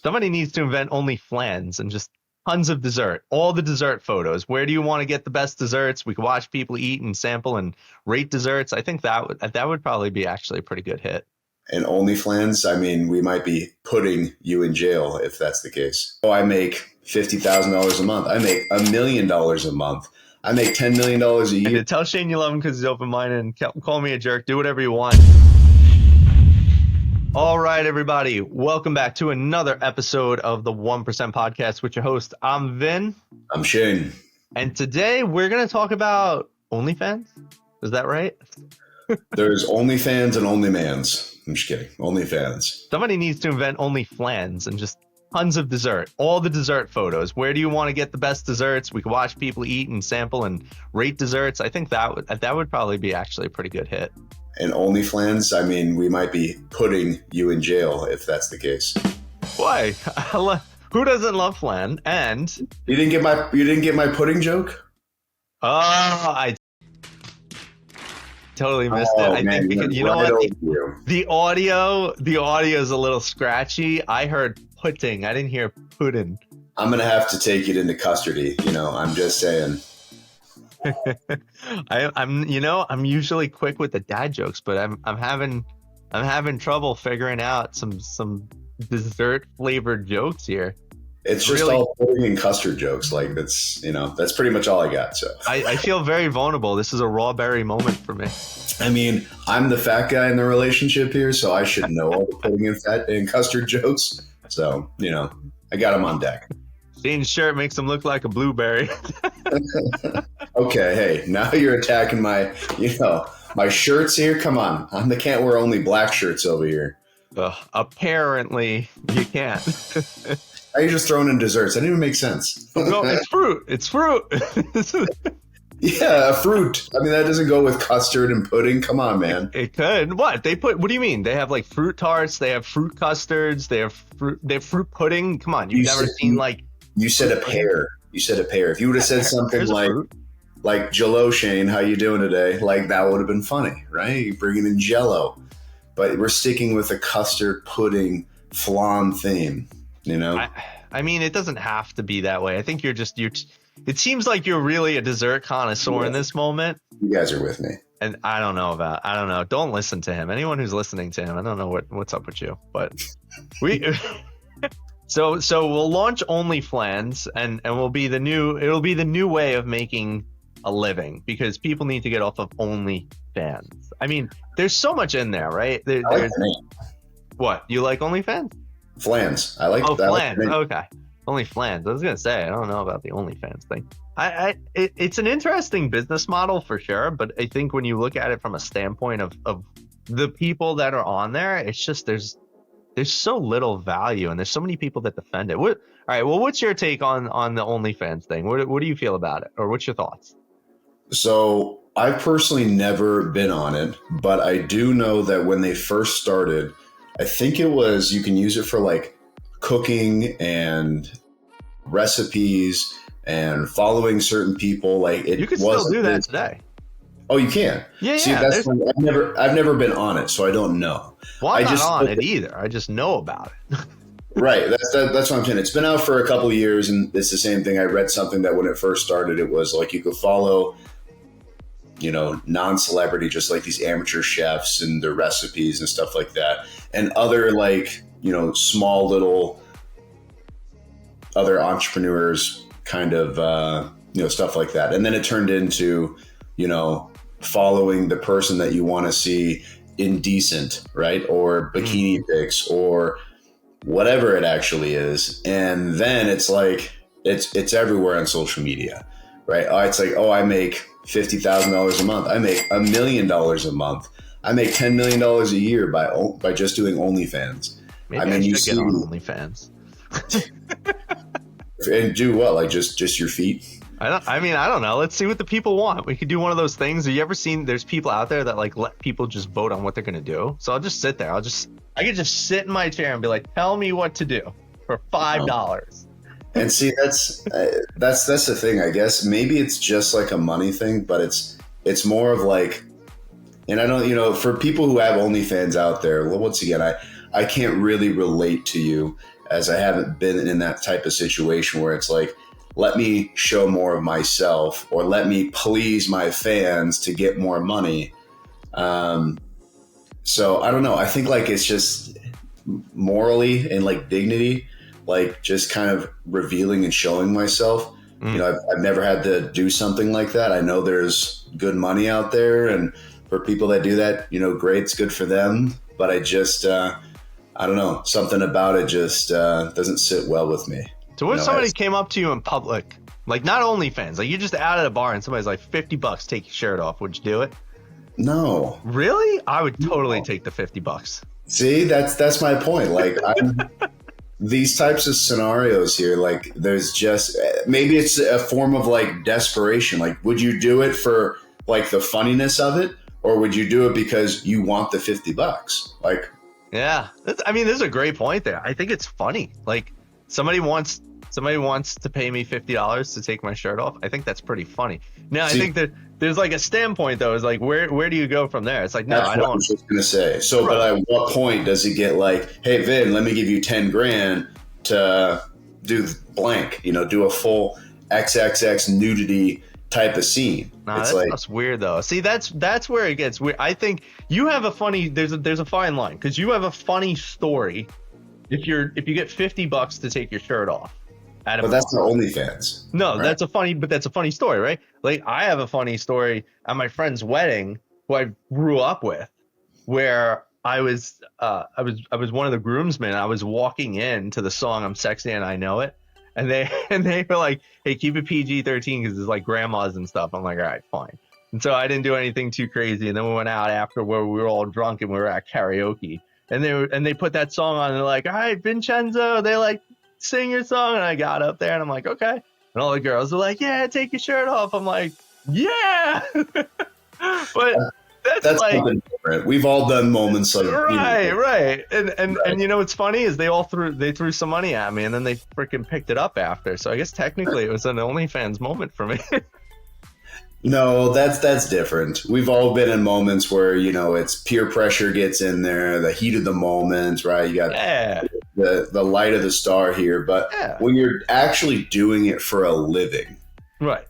Somebody needs to invent OnlyFans and just tons of dessert, all the dessert photos. Where do you want to get the best desserts? We could watch people eat and sample and rate desserts. I think that would probably be actually a pretty good hit. And OnlyFans, I mean, we might be putting you in jail if that's the case. Oh, I make $50,000 a month. I make $1 million a month. I make $10 million a year. And tell Shane you love him because he's open-minded, and call me a jerk. Do whatever you want. All right, everybody. Welcome back to another episode of the 1% Podcast with your host. I'm Vin. I'm Shane. And today we're going to talk about OnlyFans. Is that right? There's OnlyFans and OnlyMans. I'm just kidding. OnlyFans. Somebody needs to invent OnlyFans and just tons of dessert, all the dessert photos. Where do you want to get the best desserts? We could watch people eat and sample and rate desserts. I think that would probably be actually a pretty good hit. And OnlyFans, I mean, we might be putting you in jail if that's the case. Why? Who doesn't love flan? And you didn't get my pudding joke? Oh, I totally missed it. I think because you know what? The audio is a little scratchy. I heard pudding. I didn't hear pudding. I'm gonna have to take it into custody. I'm just saying. I'm usually quick with the dad jokes, but I'm having trouble figuring out some dessert flavored jokes here. It's just really all pudding and custard jokes. Like that's pretty much all I got. So I feel very vulnerable. This is a raw berry moment for me. I mean, I'm the fat guy in the relationship here, so I should know all the pudding and fat and custard jokes. So I got them on deck. Shane's shirt makes him look like a blueberry. Okay, hey, now you're attacking my shirts here. Come on, I can't wear only black shirts over here. Apparently, you can't. How are you just throwing in desserts? That didn't even make sense. No, it's fruit. It's fruit. Yeah, fruit. I mean, that doesn't go with custard and pudding. Come on, man. It could. What do you mean? They have like fruit tarts. They have fruit custards. They have fruit pudding. Come on, you've never seen like. You said a pear. You said a pear. If you would have said something like Jello, Shane, how you doing today? Like that would have been funny, right? You're bringing in Jello, but we're sticking with a custard pudding flan theme. I mean, it doesn't have to be that way. I think it seems like you're really a dessert connoisseur in this moment. You guys are with me. And I don't know. Don't listen to him. Anyone who's listening to him, I don't know what's up with you, but So we'll launch OnlyFans and it'll be the new way of making a living because people need to get off of OnlyFans. I mean, there's so much in there, right? What? You like OnlyFans? Flans. I like. Oh, flans. Okay. OnlyFans. I was gonna say I don't know about the OnlyFans thing. It's an interesting business model for sure, but I think when you look at it from a standpoint of the people that are on there, it's just there's so little value and there's so many people that defend it. All right. Well, what's your take on the OnlyFans thing? What do you feel about it, or what's your thoughts? So I've personally never been on it, but I do know that when they first started, I think it was you can use it for like cooking and recipes and following certain people. Like you can still do that today. Oh, you can? Yeah. See, that's I've never been on it, so I don't know. Well, I'm not on it either. I just know about it. Right. That's what I'm saying. It's been out for a couple of years, and it's the same thing. I read something that when it first started, it was like you could follow, non-celebrity, just like these amateur chefs and their recipes and stuff like that, and other like small little other entrepreneurs, kind of stuff like that. And then it turned into following the person that you want to see indecent, right? Or bikini pics or whatever it actually is. And then it's like, it's everywhere on social media, right? It's like, I make $50,000 a month. I make $1 million a month. I make $10 million a year by just doing OnlyFans. Maybe I should get on OnlyFans. And do what? Like just your feet? I don't know. Let's see what the people want. We could do one of those things. Have you ever seen there's people out there that like let people just vote on what they're going to do? So I'll just sit there. I could just sit in my chair and be like, tell me what to do for $5. And see, that's the thing, I guess. Maybe it's just like a money thing, but it's more of like, and I don't, for people who have OnlyFans out there, well, once again, I can't really relate to you as I haven't been in that type of situation where it's like, let me show more of myself or let me please my fans to get more money. So I don't know. I think like it's just morally and like dignity, like just kind of revealing and showing myself. You know, I've never had to do something like that. I know there's good money out there, and for people that do that, you know, great, it's good for them. But I just, I don't know, something about it just doesn't sit well with me. So what if You know, somebody came up to you in public, like not OnlyFans, like you just out at a bar and somebody's like $50, take your shirt off, would you do it? No. Really? I would totally take the $50. See, that's my point. Like these types of scenarios here, like there's just maybe it's a form of like desperation. Like, would you do it for like the funniness of it, or would you do it because you want the $50? Like, Yeah, I mean, this is a great point there. I think it's funny. Like somebody wants to pay me $50 to take my shirt off. I think that's pretty funny. Now, I think that there's like a standpoint though. Is like where do you go from there? It's like no, I don't. I was just gonna say. So, but at what point does it get like, hey, Vin, let me give you 10 grand to do blank? You know, do a full XXX nudity type of scene. Nah, it's that's like, that's weird though. See, that's where it gets weird. I think you have a funny. There's a fine line because you have a funny story. If you get $50 to take your shirt off. But that's not OnlyFans. No, right? that's a funny story, right? Like I have a funny story at my friend's wedding who I grew up with, where I was one of the groomsmen. I was walking in to the song "I'm Sexy and I Know It," and they were like, "Hey, keep it PG-13 because it's like grandmas and stuff." I'm like, "All right, fine." And so I didn't do anything too crazy. And then we went out after where we were all drunk and we were at karaoke, and they put that song on. And they're like, "All right, Vincenzo," they like, "Sing your song," and I got up there and I'm like, okay, and all the girls are like, "Yeah, take your shirt off." I'm like, yeah. But that's like something different. We've all done moments like right. And you know what's funny is they threw some money at me and then they freaking picked it up after. So I guess technically it was an OnlyFans moment for me. No, that's different. We've all been in moments where, you know, it's peer pressure gets in there, the heat of the moment, right? You got the light of the star here. But when you're actually doing it for a living, right?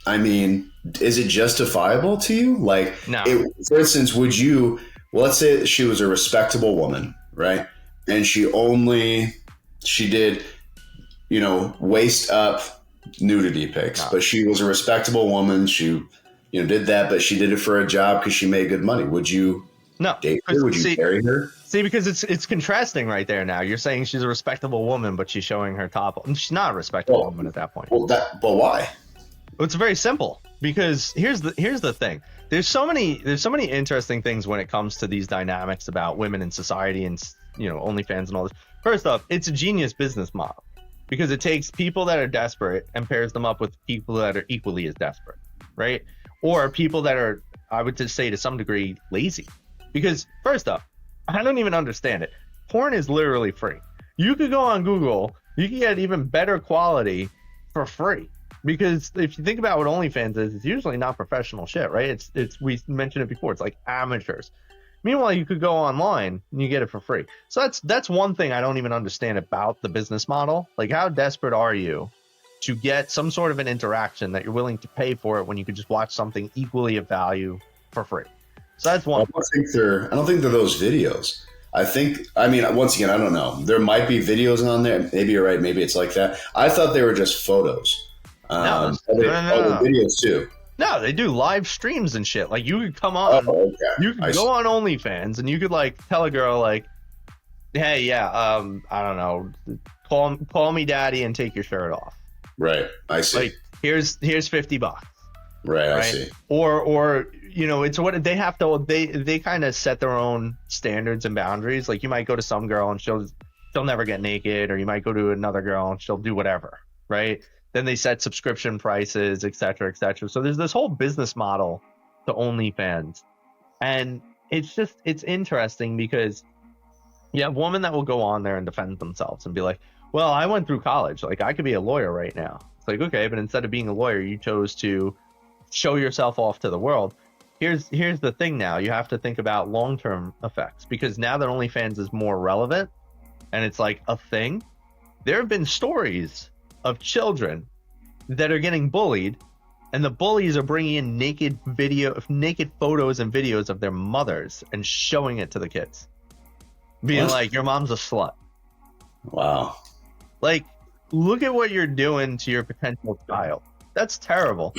I mean, is it justifiable to you? Like, no. For instance, would you, well, let's say she was a respectable woman, right? And she did, you know, waist up nudity pics, but she was a respectable woman. She, you know, did that, but she did it for a job because she made good money. Would you date her? Would you marry her? See, because it's contrasting right there. Now you're saying she's a respectable woman, but she's showing her top. She's not a respectable woman at that point. But why? Well, it's very simple. Because here's the thing. There's so many interesting things when it comes to these dynamics about women in society and, you know, OnlyFans and all this. First off, it's a genius business model. Because it takes people that are desperate and pairs them up with people that are equally as desperate, right? Or people that are, I would just say to some degree, lazy. Because first up, I don't even understand it. Porn is literally free. You could go on Google, you can get even better quality for free. Because if you think about what OnlyFans is, it's usually not professional shit, right? It's we mentioned it before, it's like amateurs. Meanwhile, you could go online and you get it for free. So that's one thing I don't even understand about the business model. Like, how desperate are you to get some sort of an interaction that you're willing to pay for it when you could just watch something equally of value for free? So that's one. I don't think they're those videos. I mean, once again, I don't know. There might be videos on there. Maybe you're right. Maybe it's like that. I thought they were just photos. No. Videos too. No, they do live streams and shit. Like, you could come on, you could go on OnlyFans and you could like tell a girl like, "Hey, I don't know, call me daddy and take your shirt off." Right, I see. Like, here's $50. Right, I see. Or you know, it's what they have to. They kind of set their own standards and boundaries. Like, you might go to some girl and she'll never get naked, or you might go to another girl and she'll do whatever, right? Then they set subscription prices, et cetera, et cetera. So there's this whole business model to OnlyFans. And it's interesting because you have women that will go on there and defend themselves and be like, "Well, I went through college. Like, I could be a lawyer right now." It's like, okay, but instead of being a lawyer, you chose to show yourself off to the world. Here's the thing now. You have to think about long-term effects, because now that OnlyFans is more relevant, and it's like a thing, there have been stories of children that are getting bullied, and the bullies are bringing in naked photos and videos of their mothers and showing it to the kids, being What? like, your mom's a slut. Wow. Like, look at what you're doing to your potential child. That's terrible.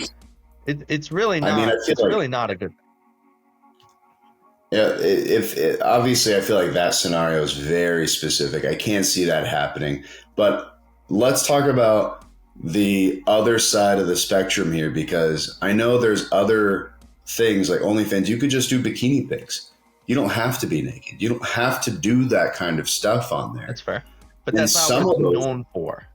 It's really not. I mean, I feel it's like, really not a good. yeah, obviously, I feel like that scenario is very specific. I can't see that happening. But let's talk about the other side of the spectrum here, because I know there's other things like OnlyFans. You could just do bikini pics. You don't have to be naked. You don't have to do that kind of stuff on there. That's fair, but And that's not some what of it's those- known for.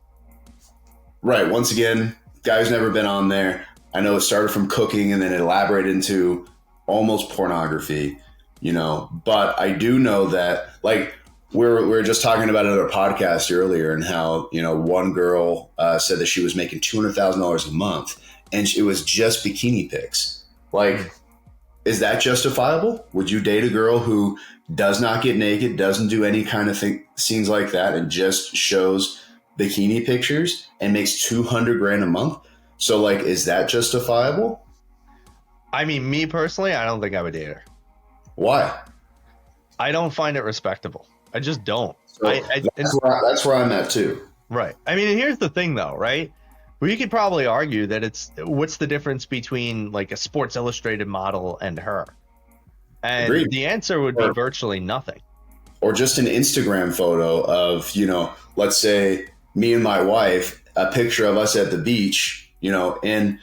Right. Once again, guy who's never been on there. I know it started from cooking and then it elaborated into almost pornography, but I do know that, like, we were just talking about another podcast earlier, and how, one girl said that she was making $200,000 a month, and it was just bikini pics. Like, is that justifiable? Would you date a girl who does not get naked, doesn't do any kind of scenes like that, and just shows bikini pictures and makes 200 grand a month? So, like, is that justifiable? I mean, me personally, I don't think I would date her. Why? I don't find it respectable. I just don't. So that's where I'm at too. Right. I mean, here's the thing, though, right? We could probably argue that what's the difference between like a Sports Illustrated model and her? And Agreed. the answer would be virtually nothing. Or just an Instagram photo of, let's say me and my wife, a picture of us at the beach, in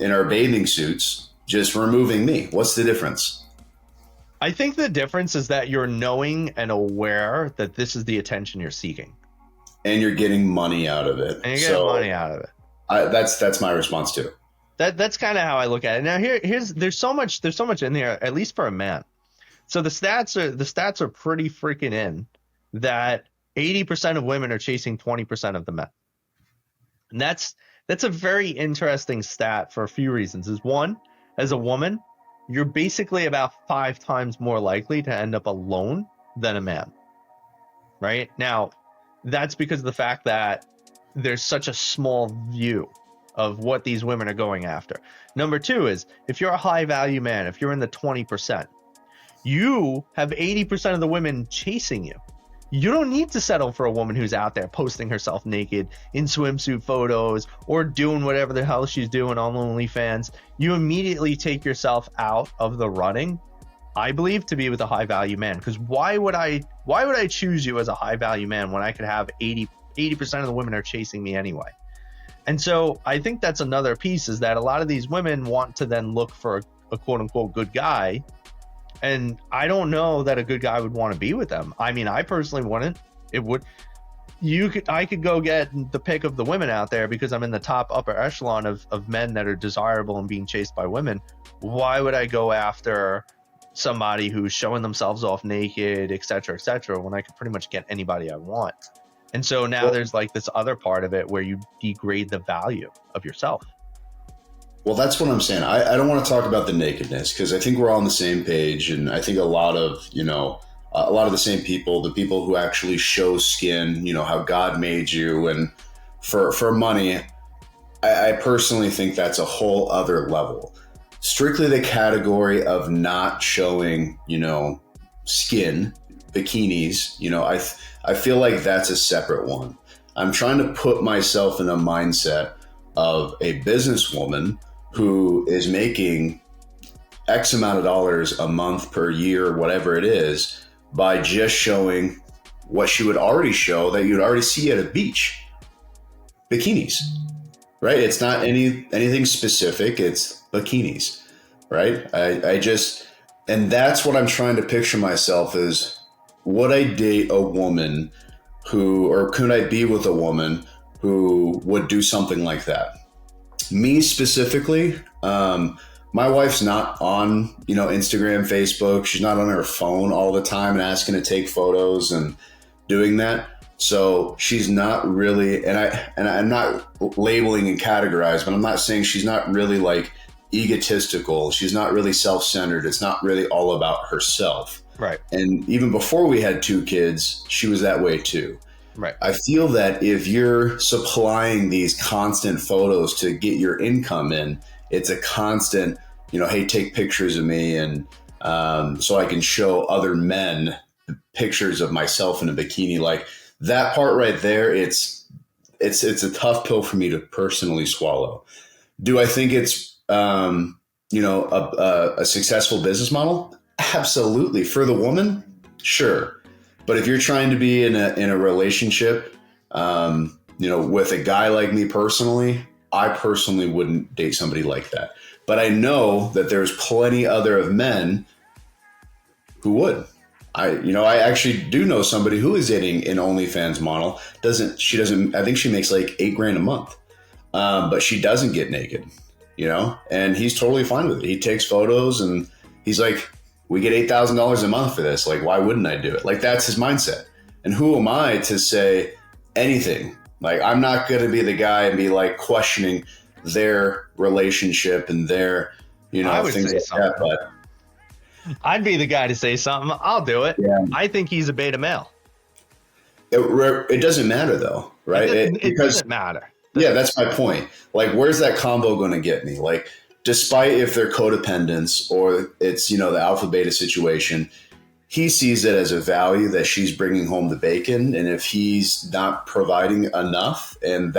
our bathing suits, just removing me. What's the difference? I think the difference is that you're knowing and aware that this is the attention you're seeking, and you're getting money out of it. and you're getting money out of it. That's my response too. That's kind of how I look at it. Now there's so much in there, at least for a man. So the stats are pretty freaking in that 80% of women are chasing 20% of the men. And that's a very interesting stat for a few reasons. Is one, as a woman, you're basically about 5 times more likely to end up alone than a man. Right? Now, that's because of the fact that there's such a small view of what these women are going after. Number two is, if you're a high value man, if you're in the 20%, you have 80% of the women chasing you. You don't need to settle for a woman who's out there posting herself naked in swimsuit photos or doing whatever the hell she's doing on OnlyFans. You immediately take yourself out of the running, I believe, to be with a high value man. Because why would I choose you as a high value man when I could have 80% of the women are chasing me anyway? And so I think that's another piece, is that a lot of these women want to then look for a quote unquote good guy. And I don't know that a good guy would want to be with them. I mean, I personally wouldn't. I could go get the pick of the women out there because I'm in the top upper echelon of men that are desirable and being chased by women. Why would I go after somebody who's showing themselves off naked, et cetera, when I could pretty much get anybody I want? And so now there's like this other part of it where you degrade the value of yourself. Well, that's what I'm saying. I don't want to talk about the nakedness, because I think we're all on the same page. And I think a lot of the same people, the people who actually show skin, how God made you, and for money, I personally think that's a whole other level. Strictly the category of not showing, skin, bikinis, I feel like that's a separate one. I'm trying to put myself in a mindset of a businesswoman who is making X amount of dollars a month, per year, whatever it is, by just showing what she would already show that you'd already see at a beach. Bikinis, right? It's not anything specific. It's bikinis, right? And that's what I'm trying to picture myself as. Would I date a woman or could I be with a woman who would do something like that? Me specifically, my wife's not on, Instagram, Facebook. She's not on her phone all the time and asking to take photos and doing that. So she's not really, and I'm not labeling and categorize, but I'm not saying she's not really like egotistical. She's not really self-centered. It's not really all about herself. Right. And even before we had 2 kids, she was that way too. Right. I feel that if you're supplying these constant photos to get your income in, it's a constant, hey, take pictures of me, and so I can show other men pictures of myself in a bikini. Like that part right there, it's a tough pill for me to personally swallow. Do I think it's a successful business model? Absolutely. For the woman, sure. But if you're trying to be in a relationship, with a guy like me personally, I personally wouldn't date somebody like that. But I know that there's plenty other of men who would. I actually do know somebody who is dating an OnlyFans model. I think she makes like $8,000 a month. But she doesn't get naked, and he's totally fine with it. He takes photos and he's like, we get $8,000 a month for this. Like, why wouldn't I do it? Like, that's his mindset. And who am I to say anything? Like, I'm not going to be the guy and be like questioning their relationship and their, I would things say like something. that. But I'd be the guy to say something. I'll do it. Yeah. I think he's a beta male. It doesn't matter though, right? It doesn't matter. Yeah, that's my point. Like, where's that combo going to get me? Like, despite if they're codependents or it's, the alpha beta situation, he sees it as a value that she's bringing home the bacon. And if he's not providing enough, and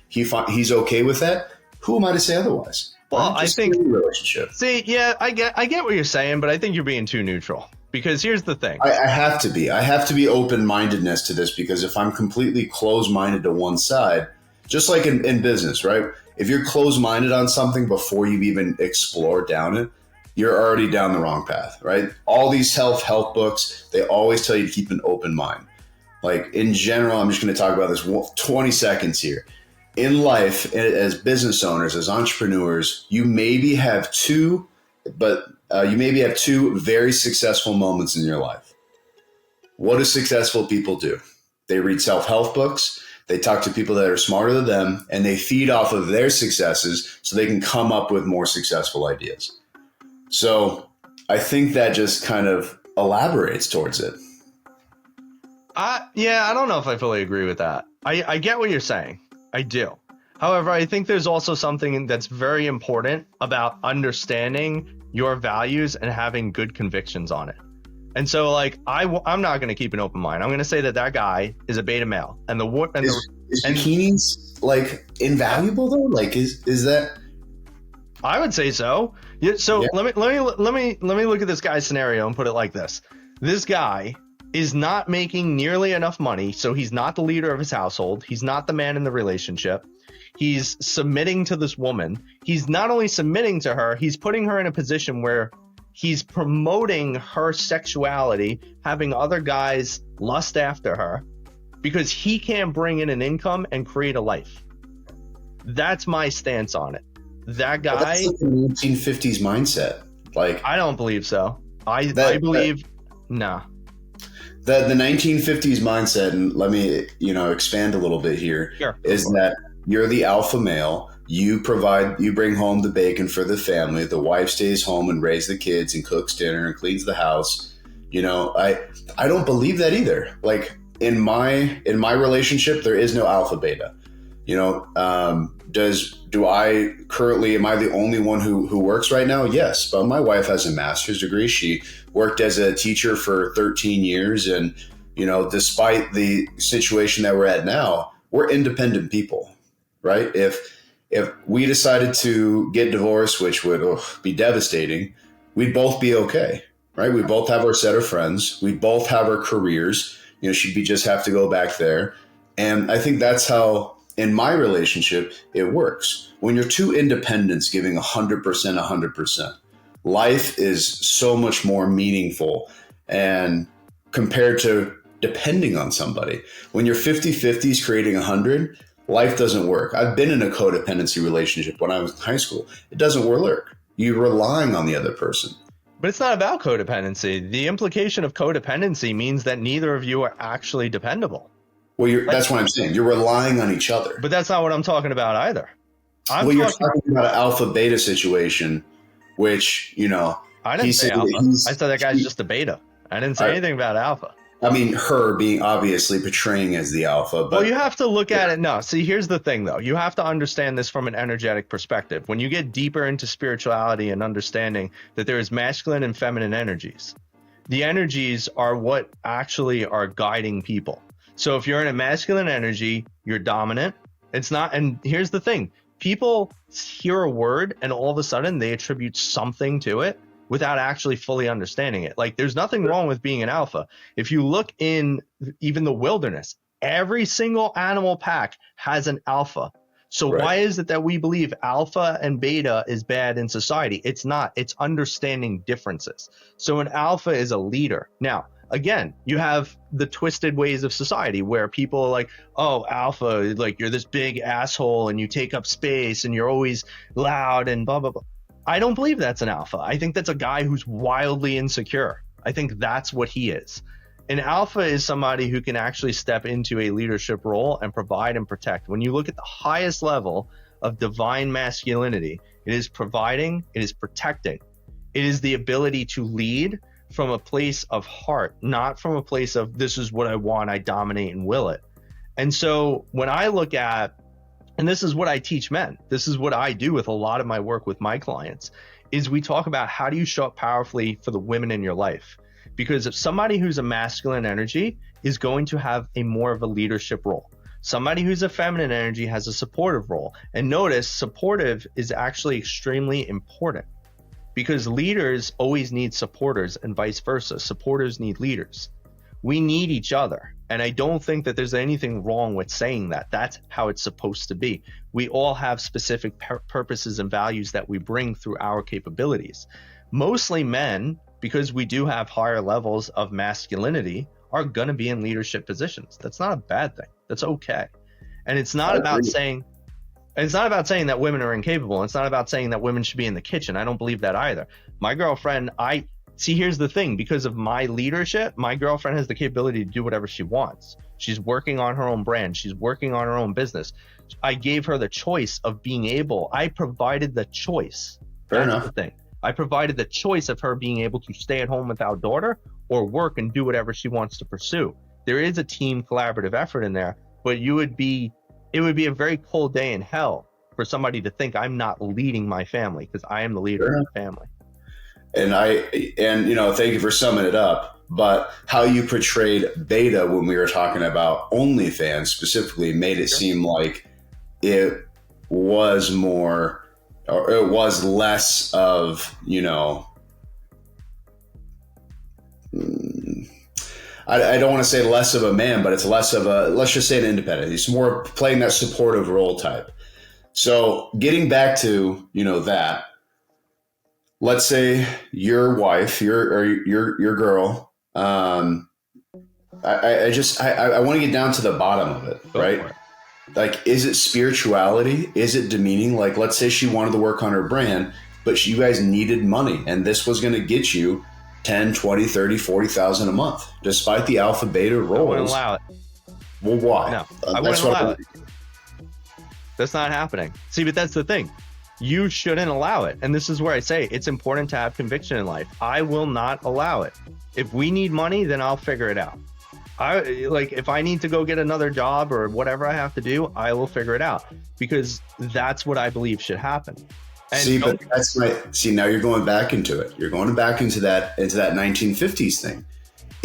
he's okay with that, who am I to say otherwise? Well, right? I think relationship. See, yeah, I get what you're saying, but I think you're being too neutral. Because here's the thing. I have to be. I have to be open-mindedness to this, because if I'm completely closed-minded to one side, just like in business, right? If you're closed-minded on something before you've even explored down it, you're already down the wrong path, right? All these self-help books, they always tell you to keep an open mind. Like, in general, I'm just going to talk about this 20 seconds here. In life, as business owners, as entrepreneurs, you maybe have two very successful moments in your life. What do successful people do? They read self-help books. They talk to people that are smarter than them, and they feed off of their successes so they can come up with more successful ideas. So I think that just kind of elaborates towards it. I don't know if I fully agree with that. I get what you're saying. I do. However, I think there's also something that's very important about understanding your values and having good convictions on it. And so, like, I'm not going to keep an open mind. I'm going to say that guy is a beta male, and is bikinis like invaluable though? Like, is that? I would say so. Yeah. So Yeah. let me look at this guy's scenario and put it like this: this guy is not making nearly enough money, so he's not the leader of his household. He's not the man in the relationship. He's submitting to this woman. He's not only submitting to her, he's putting her in a position where he's promoting her sexuality, having other guys lust after her because he can't bring in an income and create a life. That's my stance on it. That guy. Well, that's like the 1950s mindset. Like, I don't believe so. I believe no. The 1950s mindset, and let me expand a little bit here, Sure. is that you're the alpha male. You bring home the bacon for the family. The wife stays home and raises the kids and cooks dinner and cleans the house. I don't believe that either. Like, in my relationship, there is no alpha beta. Am I the only one who works right now? Yes, but my wife has a master's degree. She worked as a teacher for 13 years. And, despite the situation that we're at now, we're independent people, right? If we decided to get divorced, which would be devastating, we'd both be okay, right? We both have our set of friends. We both have our careers. She'd just have to go back there. And I think that's how, in my relationship, it works. When you're two independents giving 100%, life is so much more meaningful, and compared to depending on somebody. When you're 50-50s creating 100, life doesn't work. I've been in a codependency relationship when I was in high school. It doesn't work. You're relying on the other person. But it's not about codependency. The implication of codependency means that neither of you are actually dependable. Well, that's what I'm saying. You're relying on each other. But that's not what I'm talking about either. You're talking about an alpha beta situation, which, I didn't say alpha. I said that guy's just a beta. I didn't say anything about alpha. I mean, her being obviously portraying as the alpha, but well, you have to look at it. No, see, here's the thing, though. You have to understand this from an energetic perspective. When you get deeper into spirituality and understanding that there is masculine and feminine energies, the energies are what actually are guiding people. So if you're in a masculine energy, you're dominant. It's not. And here's the thing. People hear a word and all of a sudden they attribute something to it without actually fully understanding it. Like, there's nothing wrong with being an alpha. If you look in even the wilderness, every single animal pack has an alpha. So why is it that we believe alpha and beta is bad in society? It's not. It's understanding differences. So an alpha is a leader. Now, again, you have the twisted ways of society where people are like, oh, alpha, like you're this big asshole and you take up space and you're always loud and blah, blah, blah. I don't believe that's an alpha. I think that's a guy who's wildly insecure. I think that's what he is. An alpha is somebody who can actually step into a leadership role and provide and protect. When you look at the highest level of divine masculinity, it is providing, it is protecting. It is the ability to lead from a place of heart, not from a place of this is what I want, I dominate and will it. And so when I look at, and this is what I teach men, this is what I do with a lot of my work with my clients, is we talk about how do you show up powerfully for the women in your life? Because if somebody who's a masculine energy is going to have a more of a leadership role. Somebody who's a feminine energy has a supportive role. And notice supportive is actually extremely important because leaders always need supporters and vice versa. Supporters need leaders. We need each other. And I don't think that there's anything wrong with saying that. That's how it's supposed to be. We all have specific purposes and values that we bring through our capabilities. Mostly men, because we do have higher levels of masculinity, are going to be in leadership positions. That's not a bad thing. That's okay. And it's not about saying that women are incapable. It's not about saying that women should be in the kitchen. I don't believe that either. My girlfriend, see, here's the thing. Because of my leadership, my girlfriend has the capability to do whatever she wants. She's working on her own brand. She's working on her own business. I gave her the choice of being able. I provided the choice. Fair That's enough. the thing. I provided the choice of her being able to stay at home with our daughter or work and do whatever she wants to pursue. There is a team collaborative effort in there, but it would be a very cold day in hell for somebody to think I'm not leading my family because I am the leader of the family. And thank you for summing it up. But how you portrayed beta when we were talking about OnlyFans specifically made it seem like it was more, or it was less of, I don't want to say less of a man, but it's less of a, let's just say an independent. He's more playing that supportive role type. So getting back to, that, let's say your wife, your girl, I want to get down to the bottom of it, right? Like, is it spirituality? Is it demeaning? Like, let's say she wanted to work on her brand, but you guys needed money and this was going to get you 10, 20, 30, 40,000 a month, despite the alpha beta roles. I wouldn't allow it. Well, why? No, I wouldn't allow it. That's not happening. See, but that's the thing. You shouldn't allow it. And this is where I say it's important to have conviction in life. I will not allow it. If we need money, then I'll figure it out. If I need to go get another job or whatever I have to do, I will figure it out because that's what I believe should happen. And now you're going back into it. You're going back into that 1950s thing.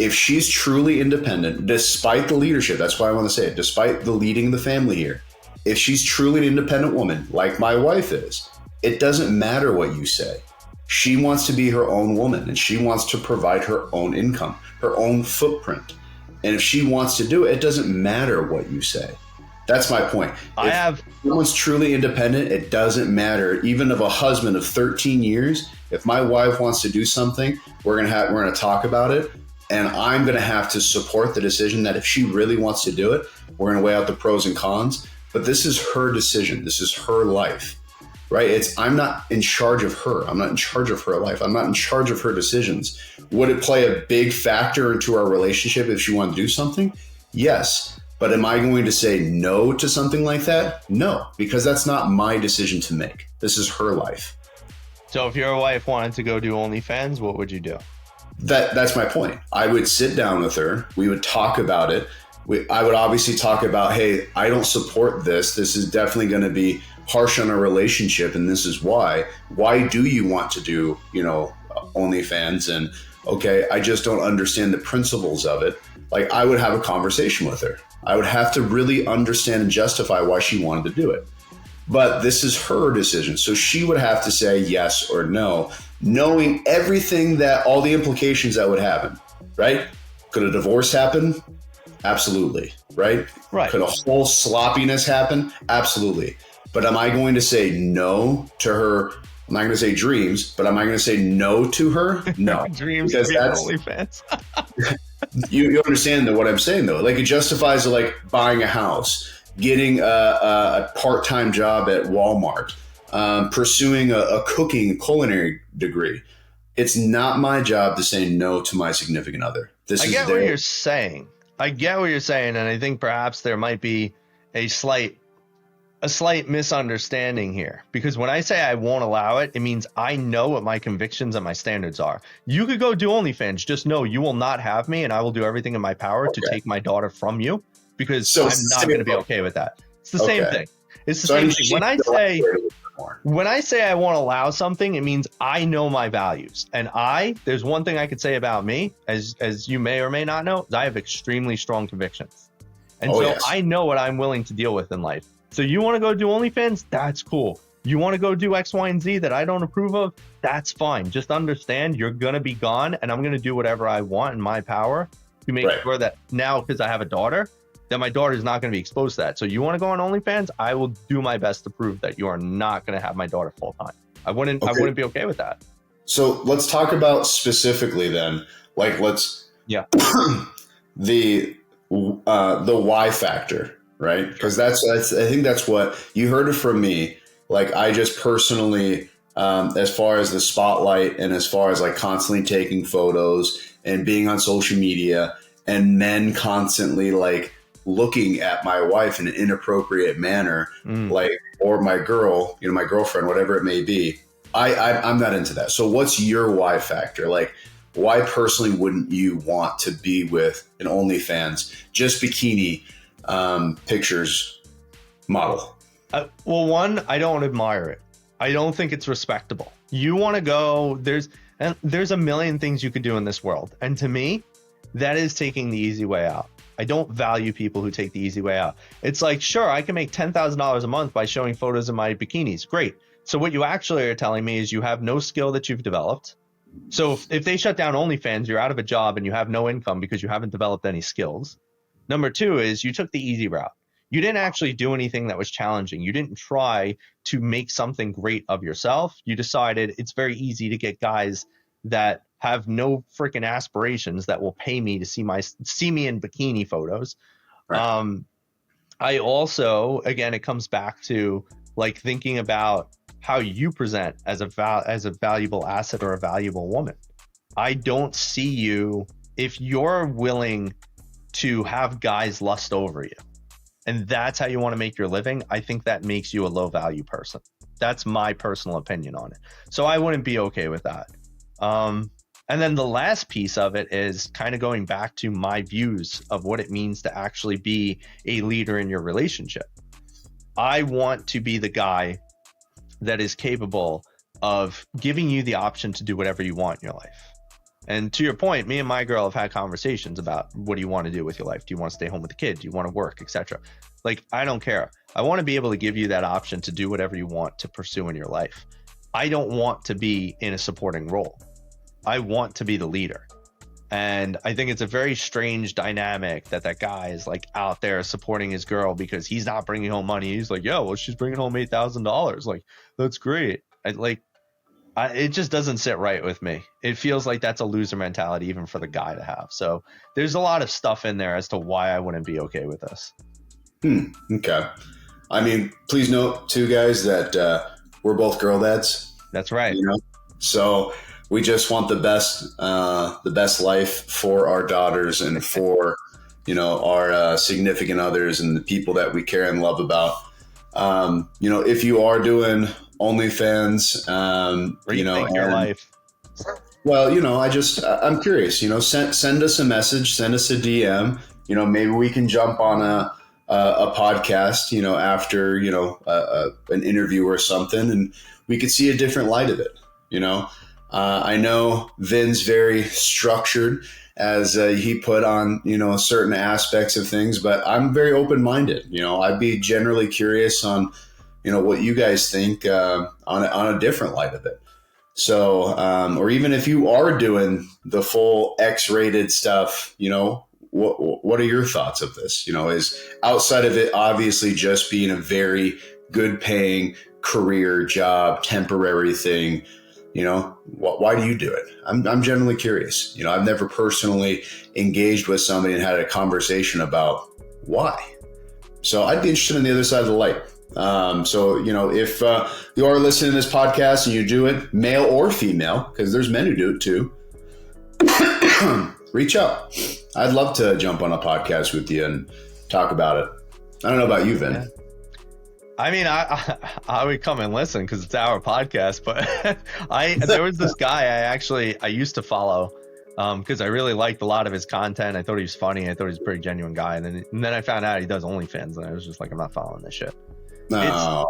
If she's truly independent, despite the leadership, that's why I want to say it, despite the leading the family here, if she's truly an independent woman, like my wife is, it doesn't matter what you say. She wants to be her own woman and she wants to provide her own income, her own footprint. And if she wants to do it, it doesn't matter what you say. That's my point. If someone's truly independent, it doesn't matter. Even of a husband of 13 years, if my wife wants to do something, we're going to talk about it. And I'm going to have to support the decision that if she really wants to do it, we're going to weigh out the pros and cons. But this is her decision. This is her life, right? I'm not in charge of her. I'm not in charge of her life. I'm not in charge of her decisions. Would it play a big factor into our relationship if she wanted to do something? Yes. But am I going to say no to something like that? No, because that's not my decision to make. This is her life. So if your wife wanted to go do OnlyFans, what would you do? That's my point. I would sit down with her. We would talk about it. I would obviously talk about, hey, I don't support this. This is definitely going to be harsh on our relationship, and this is why. Why do you want to do, OnlyFans? And okay, I just don't understand the principles of it. Like, I would have a conversation with her. I would have to really understand and justify why she wanted to do it. But this is her decision. So she would have to say yes or no, knowing everything that all the implications that would happen, right? Could a divorce happen? Absolutely. Right? Right. Could a whole sloppiness happen? Absolutely. But am I going to say no to her? I'm not going to say dreams, but am I going to say no to her? No. Dreams because to be OnlyFans. you understand what I'm saying, though. Like, it justifies like buying a house, getting a part-time job at Walmart, pursuing a cooking culinary degree. It's not my job to say no to my significant other. I get what you're saying. And I think perhaps there might be a slight misunderstanding here, because when I say I won't allow it, it means I know what my convictions and my standards are. You could go do OnlyFans, just know you will not have me, and I will do everything in my power to take my daughter from you, because I'm not going to be okay with that. It's the same thing. It's the same thing. When I say I won't allow something, it means I know my values. And there's one thing I could say about me, as you may or may not know, is I have extremely strong convictions. And I know what I'm willing to deal with in life. So you want to go do OnlyFans? That's cool. You want to go do X, Y, and Z that I don't approve of? That's fine. Just understand you're going to be gone, and I'm going to do whatever I want in my power to make sure that now, because I have a daughter, that my daughter is not going to be exposed to that. So you want to go on OnlyFans? I will do my best to prove that you are not going to have my daughter full time. I wouldn't be okay with that. So let's talk about specifically then, like the why factor, right? Because that's I think that's what you heard it from me. Like, I just personally, as far as the spotlight and as far as like constantly taking photos and being on social media and men constantly like looking at my wife in an inappropriate manner, like, or my girl, my girlfriend, whatever it may be. I'm not into that. So what's your why factor? Like, why personally wouldn't you want to be with an OnlyFans, just bikini pictures model? Well, one, I don't admire it. I don't think it's respectable. You want to go, there's a million things you could do in this world. And to me, that is taking the easy way out. I don't value people who take the easy way out. It's like, sure, I can make $10,000 a month by showing photos of my bikinis. Great. So what you actually are telling me is you have no skill that you've developed. So if they shut down OnlyFans, you're out of a job and you have no income because you haven't developed any skills. Number two is you took the easy route. You didn't actually do anything that was challenging. You didn't try to make something great of yourself. You decided it's very easy to get guys that have no freaking aspirations that will pay me to see me in bikini photos. Right. I also, again, it comes back to like thinking about how you present as a valuable asset or a valuable woman. I don't see you, if you're willing to have guys lust over you, and that's how you want to make your living, I think that makes you a low value person. That's my personal opinion on it. So I wouldn't be okay with that. And then the last piece of it is kind of going back to my views of what it means to actually be a leader in your relationship. I want to be the guy that is capable of giving you the option to do whatever you want in your life. And to your point, me and my girl have had conversations about, what do you want to do with your life? Do you want to stay home with the kid? Do you want to work, etc.? Like, I don't care. I want to be able to give you that option to do whatever you want to pursue in your life. I don't want to be in a supporting role. I want to be the leader. And I think it's a very strange dynamic that guy is like out there supporting his girl because he's not bringing home money. He's like, yeah, well, she's bringing home $8,000. Like, that's great. It just doesn't sit right with me. It feels like that's a loser mentality even for the guy to have. So there's a lot of stuff in there as to why I wouldn't be okay with this. Okay. I mean, please note too, guys, that we're both girl dads. That's right. So we just want the best life for our daughters and for, our significant others and the people that we care and love about. If you are doing OnlyFans, Rethink your life. Well, I'm curious, send us a message, send us a DM, maybe we can jump on a podcast, after, an interview or something, and we could see a different light of it. I know Vin's very structured as he put on, certain aspects of things, but I'm very open-minded. I'd be generally curious on, what you guys think on a different light of it. So, or even if you are doing the full X-rated stuff, what are your thoughts of this? Is outside of it obviously just being a very good paying career job, temporary thing, why do you do it? I'm generally curious. I've never personally engaged with somebody and had a conversation about why. So I'd be interested in the other side of the light. If you are listening to this podcast and you do it, male or female, because there's men who do it too, reach out. I'd love to jump on a podcast with you and talk about it. I don't know about you, Vin. Yeah. I mean, I would come and listen because it's our podcast, but there was this guy I used to follow because I really liked a lot of his content. I thought he was funny. I thought he was a pretty genuine guy. And then I found out he does OnlyFans, and I was just like, I'm not following this shit. No.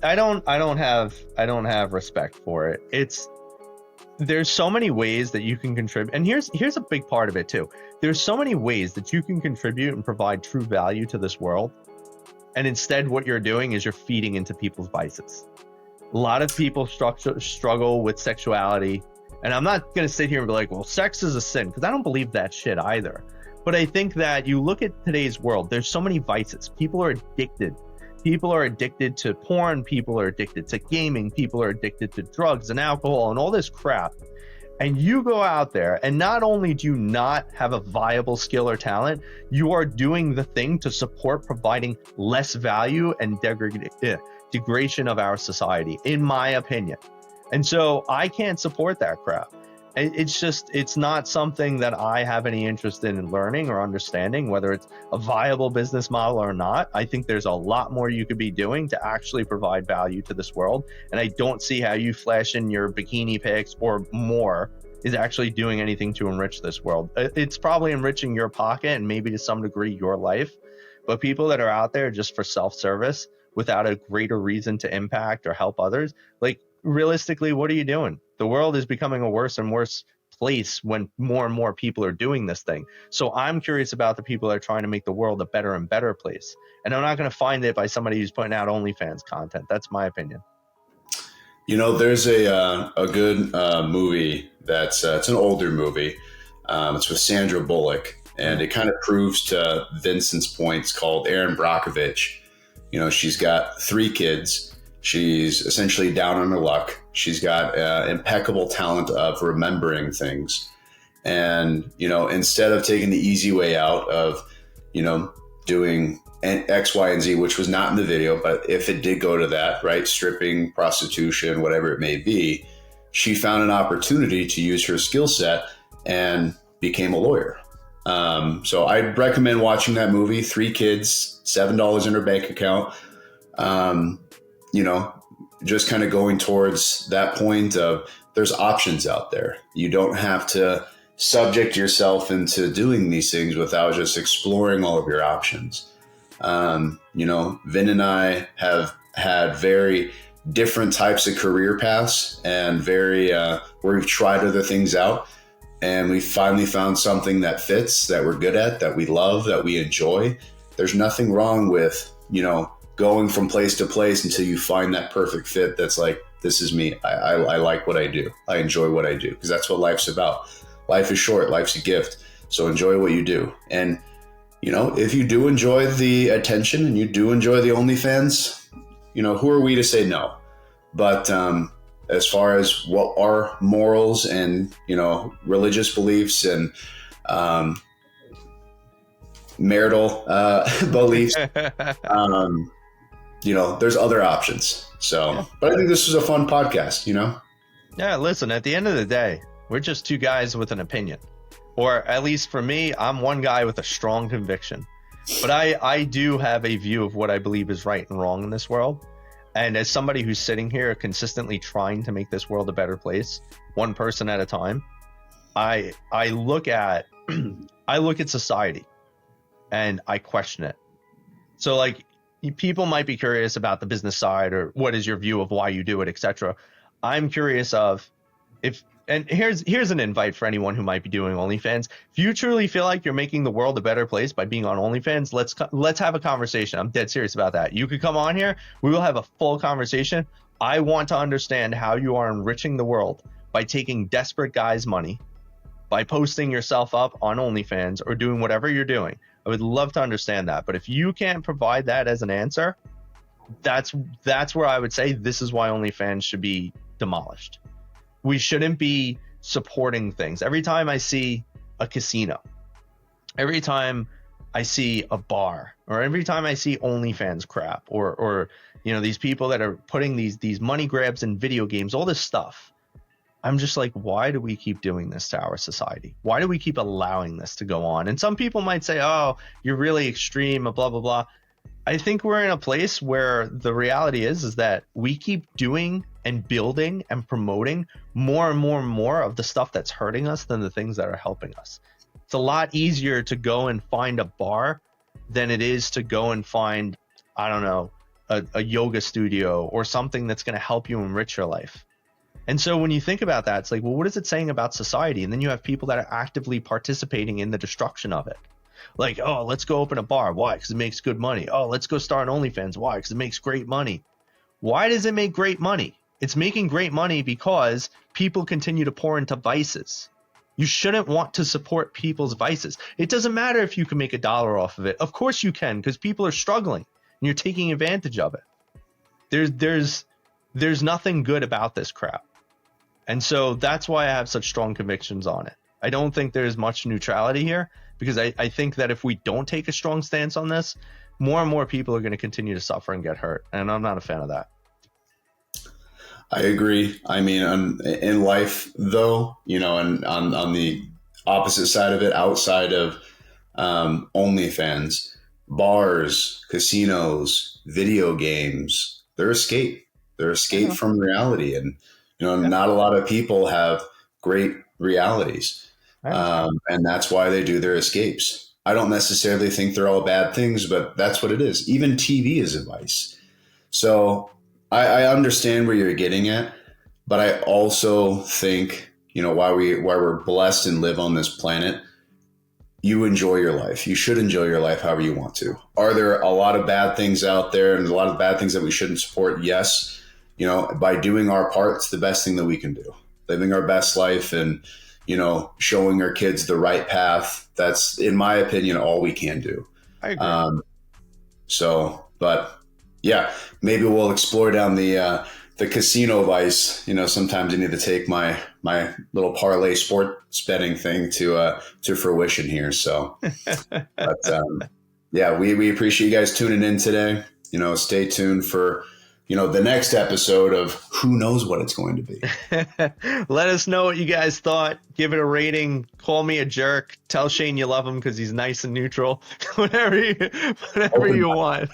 I don't have respect for it. There's so many ways that you can contribute, and here's a big part of it too. There's so many ways that you can contribute and provide true value to this world, and instead what you're doing is you're feeding into people's vices. A lot of people struggle with sexuality, and I'm not going to sit here and be like, well, sex is a sin, because I don't believe that shit either. But I think that you look at today's world, there's so many vices. People are addicted. People are addicted to porn. People are addicted to gaming. People are addicted to drugs and alcohol and all this crap. And you go out there, and not only do you not have a viable skill or talent, you are doing the thing to support providing less value and degradation of our society, in my opinion. And so I can't support that crap. It's not something that I have any interest in learning or understanding, whether it's a viable business model or not. I think there's a lot more you could be doing to actually provide value to this world. And I don't see how you flash in your bikini pics or more is actually doing anything to enrich this world. It's probably enriching your pocket and maybe to some degree your life. But people that are out there just for self-service without a greater reason to impact or help others, like, realistically, what are you doing? The world is becoming a worse and worse place when more and more people are doing this thing. So I'm curious about the people that are trying to make the world a better and better place. And I'm not going to find it by somebody who's putting out OnlyFans content. That's my opinion. There's a good movie that's it's an older movie. It's with Sandra Bullock, and it kind of proves to Vincent's points, called Erin Brockovich. She's got 3 kids. She's essentially down on her luck. She's got impeccable talent of remembering things. And, instead of taking the easy way out of, doing X, Y, and Z, which was not in the video, but if it did go to that, right, stripping, prostitution, whatever it may be, she found an opportunity to use her skill set and became a lawyer. So I'd recommend watching that movie. 3 kids, $7 in her bank account. Just kind of going towards that point of there's options out there. You don't have to subject yourself into doing these things without just exploring all of your options. Vin and I have had very different types of career paths and where we've tried other things out, and we finally found something that fits, that we're good at, that we love, that we enjoy. There's nothing wrong with, going from place to place until you find that perfect fit that's like, this is me. I like what I do. I enjoy what I do, because that's what life's about. Life is short. Life's a gift. So enjoy what you do. And, if you do enjoy the attention and you do enjoy the OnlyFans, who are we to say no? But as far as what our morals and, religious beliefs and marital beliefs, there's other options. So, but I think this was a fun podcast, Yeah, listen, at the end of the day, we're just 2 guys with an opinion. Or at least for me, I'm one guy with a strong conviction. But I do have a view of what I believe is right and wrong in this world. And as somebody who's sitting here consistently trying to make this world a better place, one person at a time, I look at I look at society and I question it. So like, people might be curious about the business side or what is your view of why you do it, etc. I'm curious of if, and here's an invite for anyone who might be doing OnlyFans. If you truly feel like you're making the world a better place by being on OnlyFans, let's have a conversation. I'm dead serious about that. You could come on here. We will have a full conversation. I want to understand how you are enriching the world by taking desperate guys' money, by posting yourself up on OnlyFans or doing whatever you're doing. I would love to understand that. But if you can't provide that as an answer, that's where I would say this is why OnlyFans should be demolished. We shouldn't be supporting things. Every time I see a casino, every time I see a bar, or every time I see OnlyFans crap, or these people that are putting these money grabs in video games, all this stuff, I'm just like, why do we keep doing this to our society? Why do we keep allowing this to go on? And some people might say, oh, you're really extreme, blah, blah, blah. I think we're in a place where the reality is that we keep doing and building and promoting more and more and more of the stuff that's hurting us than the things that are helping us. It's a lot easier to go and find a bar than it is to go and find, I don't know, a yoga studio or something that's going to help you enrich your life. And so when you think about that, it's like, well, what is it saying about society? And then you have people that are actively participating in the destruction of it. Like, oh, let's go open a bar. Why? Because it makes good money. Oh, let's go start an OnlyFans. Why? Because it makes great money. Why does it make great money? It's making great money because people continue to pour into vices. You shouldn't want to support people's vices. It doesn't matter if you can make $1 off of it. Of course you can, because people are struggling and you're taking advantage of it. There's nothing good about this crap. And so that's why I have such strong convictions on it. I don't think there's much neutrality here, because I think that if we don't take a strong stance on this, more and more people are going to continue to suffer and get hurt. And I'm not a fan of that. I agree. I mean, in life, though, and on the opposite side of it, outside of OnlyFans, bars, casinos, video games, they're escape. They're escape from reality. And, not a lot of people have great realities. And that's why they do their escapes. I don't necessarily think they're all bad things, but that's what it is. Even TV is a vice. So I understand where you're getting at, but I also think, why we're blessed and live on this planet, you enjoy your life. You should enjoy your life however you want to. Are there a lot of bad things out there and a lot of bad things that we shouldn't support? Yes. By doing our part, it's the best thing that we can do. Living our best life and, showing our kids the right path. That's, in my opinion, all we can do. I agree. But yeah, maybe we'll explore down the casino vice. Sometimes I need to take my little parlay sports betting thing to fruition here. So, but yeah, we appreciate you guys tuning in today. Stay tuned for the next episode of who knows what it's going to be. Let us know what you guys thought. Give it a rating. Call me a jerk. Tell Shane you love him because he's nice and neutral. whatever you want.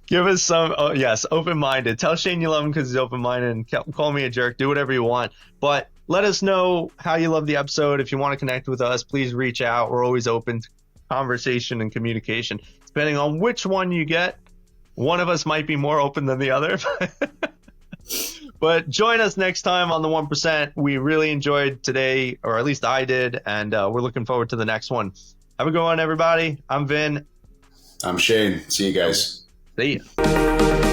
Give us some. Oh, yes, open-minded. Tell Shane you love him because he's open-minded, and call me a jerk. Do whatever you want. But let us know how you love the episode. If you want to connect with us, please reach out. We're always open to conversation and communication. Depending on which one you get, one of us might be more open than the other. But join us next time on the 1%. We really enjoyed today, or at least I did, and we're looking forward to the next one. Have a good one, everybody. I'm Vin. I'm Shane. See you guys. See ya.